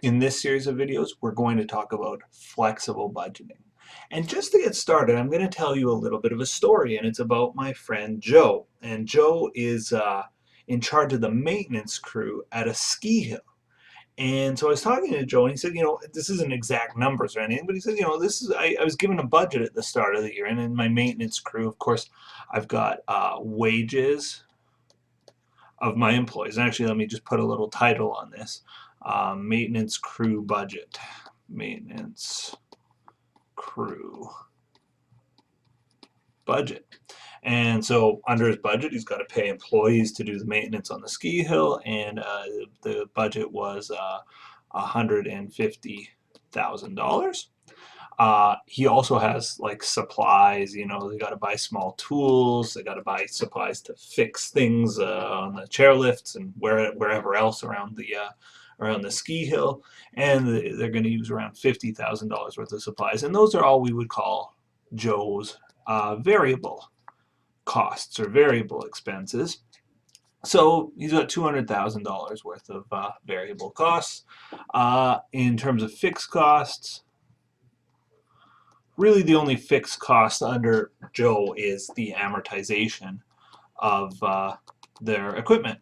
In this series of videos, we're going to talk about flexible budgeting. And just to get started, I'm going to tell you a little bit of a story, and it's about my friend Joe. And Joe is in charge of the maintenance crew at a ski hill. And so I was talking to Joe, and he said, this isn't exact numbers or anything, but he said, this is I was given a budget at the start of the year, and in my maintenance crew, of course, I've got wages of my employees. And actually, let me just put a little title on this. Maintenance crew budget. Maintenance crew budget. And so under his budget, he's got to pay employees to do the maintenance on the ski hill, and the budget was $150,000. He also has like supplies, they got to buy small tools, they got to buy supplies to fix things on the chairlifts and wherever else around the ski hill, and they're going to use around $50,000 worth of supplies, and those are all we would call Joe's variable costs or variable expenses. So he's got $200,000 worth of variable costs. In terms of fixed costs, really the only fixed cost under Joe is the amortization of their equipment.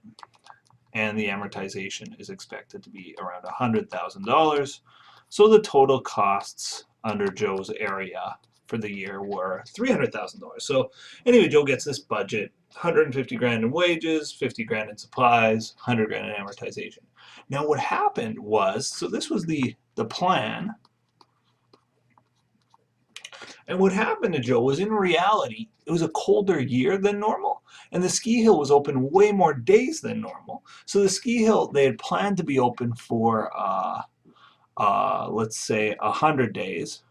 And the amortization is expected to be around $100,000. So the total costs under Joe's area for the year were $300,000. So anyway, Joe gets this budget: 150 grand in wages, 50 grand in supplies, 100 grand in amortization. Now what happened was, so this was the plan. And what happened to Joe was, in reality, it was a colder year than normal, and the ski hill was open way more days than normal. So the ski hill, they had planned to be open for, let's say, 100 days.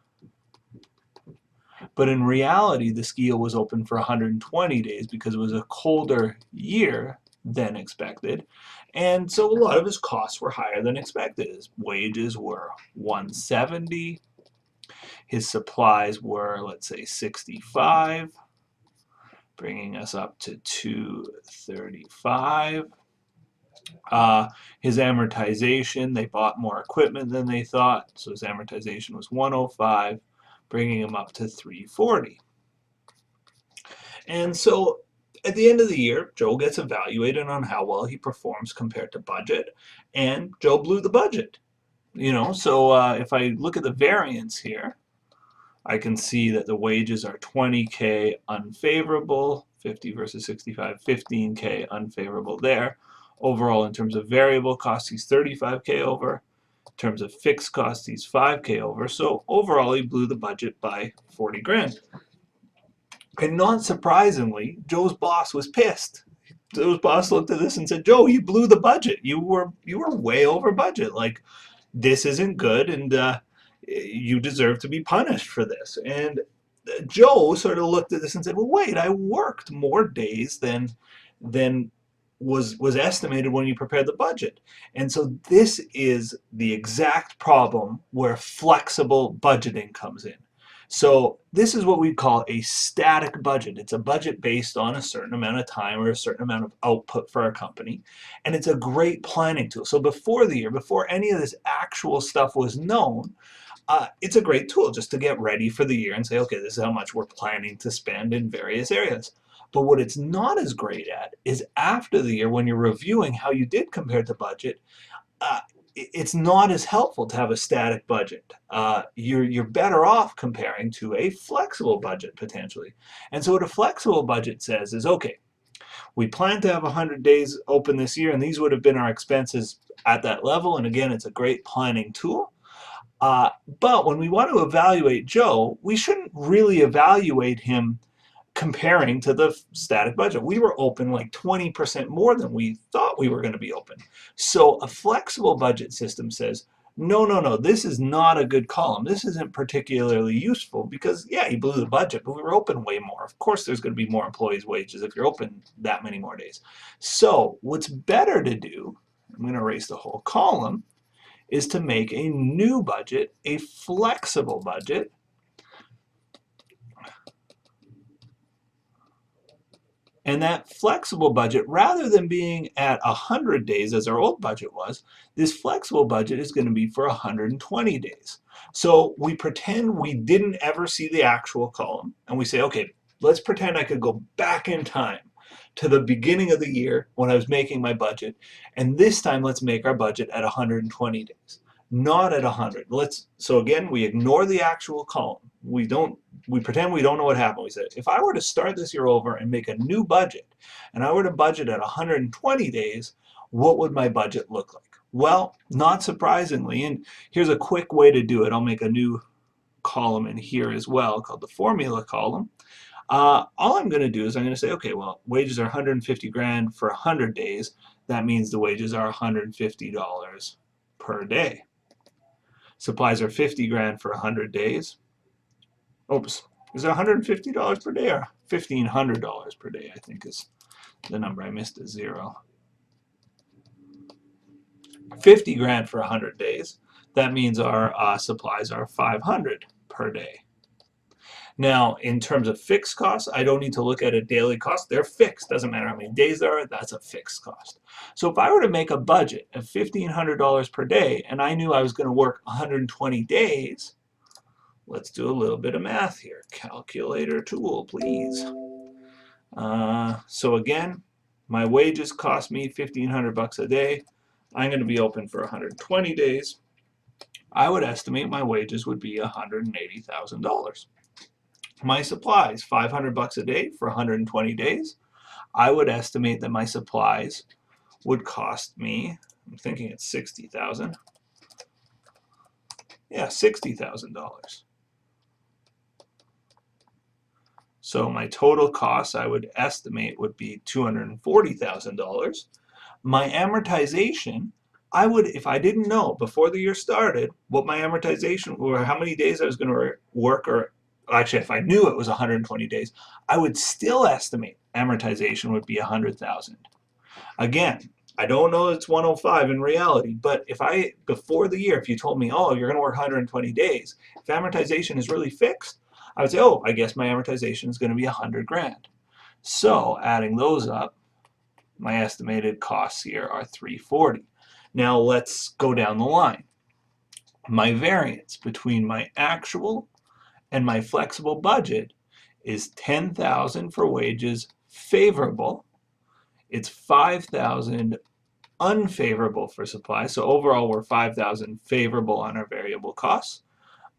But in reality, the ski hill was open for 120 days because it was a colder year than expected. And so a lot of his costs were higher than expected. His wages were 170. His supplies were, let's say, 65, bringing us up to 235. His amortization, they bought more equipment than they thought, so his amortization was 105, bringing him up to 340. And so at the end of the year, Joe gets evaluated on how well he performs compared to budget, and Joe blew the budget. So if I look at the variance here, I can see that the wages are 20K unfavorable, 50 versus 65, 15K unfavorable there. Overall, in terms of variable costs, he's 35K over. In terms of fixed costs, he's 5K over. So overall, he blew the budget by 40 grand. And not surprisingly, Joe's boss was pissed. Joe's boss looked at this and said, "Joe, you blew the budget. You were way over budget. Like, this isn't good, and you deserve to be punished for this." And Joe sort of looked at this and said, "Well, wait, I worked more days than was estimated when you prepared the budget." And so this is the exact problem where flexible budgeting comes in. So this is what we call a static budget. It's a budget based on a certain amount of time or a certain amount of output for our company. And it's a great planning tool. So before the year, before any of this actual stuff was known, it's a great tool just to get ready for the year and say, okay, this is how much we're planning to spend in various areas. But what it's not as great at is after the year, when you're reviewing how you did compared to budget, it's not as helpful to have a static budget. You're better off comparing to a flexible budget potentially. And so what a flexible budget says is, okay, we plan to have 100 days open this year, and these would have been our expenses at that level. And again, it's a great planning tool. But when we want to evaluate Joe, we shouldn't really evaluate him comparing to the static budget. We were open like 20% more than we thought we were going to be open. So a flexible budget system says, no, this is not a good column. This isn't particularly useful because, yeah, you blew the budget, but we were open way more. Of course, there's going to be more employees' wages if you're open that many more days. So what's better to do, I'm going to erase the whole column, is to make a new budget, a flexible budget, And that flexible budget, rather than being at 100 days as our old budget was, this flexible budget is going to be for 120 days. So we pretend we didn't ever see the actual column, and we say, okay, let's pretend I could go back in time to the beginning of the year when I was making my budget, and this time let's make our budget at 120 days, not at 100. So again, we ignore the actual column. We pretend we don't know what happened. We said, if I were to start this year over and make a new budget, and I were to budget at 120 days, what would my budget look like? Well, not surprisingly, and here's a quick way to do it. I'll make a new column in here as well called the formula column. All I'm going to do is I'm going to say, okay, well, wages are 150 grand for 100 days. That means the wages are $150 per day. Supplies are 50 grand for 100 days. Oops, is it $150 per day or $1,500 per day? I think is the number. I missed a zero. 50 grand for 100 days. That means our supplies are 500 per day. Now, in terms of fixed costs, I don't need to look at a daily cost. They're fixed. Doesn't matter how many days there are, that's a fixed cost. So if I were to make a budget of $1,500 per day and I knew I was going to work 120 days, let's do a little bit of math here. Calculator tool, please. So again, my wages cost me 1,500 bucks a day. I'm going to be open for 120 days. I would estimate my wages would be $180,000. My supplies, 500 bucks a day for 120 days. I would estimate that my supplies would cost me, I'm thinking it's 60,000. Yeah, $60,000. So my total costs I would estimate would be $240,000. My amortization, I would, if I didn't know before the year started what my amortization or how many days I was going to work, or actually if I knew it was 120 days, I would still estimate amortization would be 100,000. Again, I don't know it's 105 in reality, but if I, before the year, if you told me, oh, you're going to work 120 days, if amortization is really fixed, I would say, oh, I guess my amortization is going to be 100 grand. So adding those up, my estimated costs here are 340. Now let's go down the line. My variance between my actual and my flexible budget is 10,000 for wages favorable. It's 5,000 unfavorable for supplies. So overall, we're 5,000 favorable on our variable costs.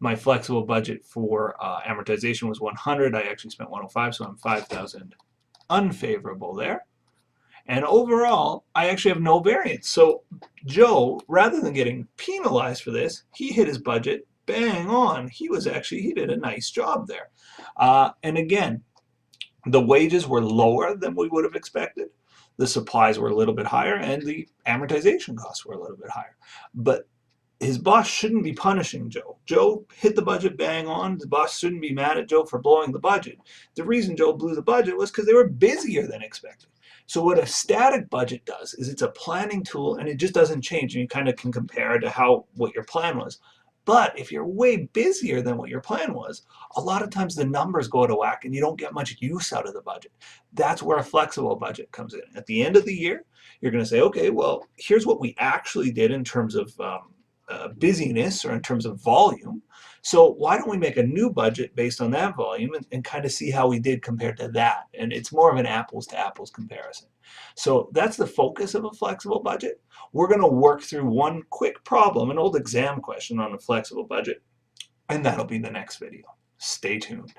My flexible budget for amortization was 100. I actually spent 105, so I'm 5,000 unfavorable there. And overall, I actually have no variance. So Joe, rather than getting penalized for this, he hit his budget bang on. He did a nice job there. And again, the wages were lower than we would have expected. The supplies were a little bit higher, and the amortization costs were a little bit higher. But his boss shouldn't be punishing Joe. Joe hit the budget bang on. The boss shouldn't be mad at Joe for blowing the budget. The reason Joe blew the budget was because they were busier than expected. So what a static budget does is it's a planning tool, and it just doesn't change. And you kind of can compare it to what your plan was. But if you're way busier than what your plan was, a lot of times the numbers go out of whack and you don't get much use out of the budget. That's where a flexible budget comes in. At the end of the year, you're going to say, okay, well, here's what we actually did in terms of busyness or in terms of volume. So why don't we make a new budget based on that volume and kind of see how we did compared to that? And it's more of an apples to apples comparison. So that's the focus of a flexible budget. We're going to work through one quick problem, an old exam question on a flexible budget, and that'll be the next video. Stay tuned.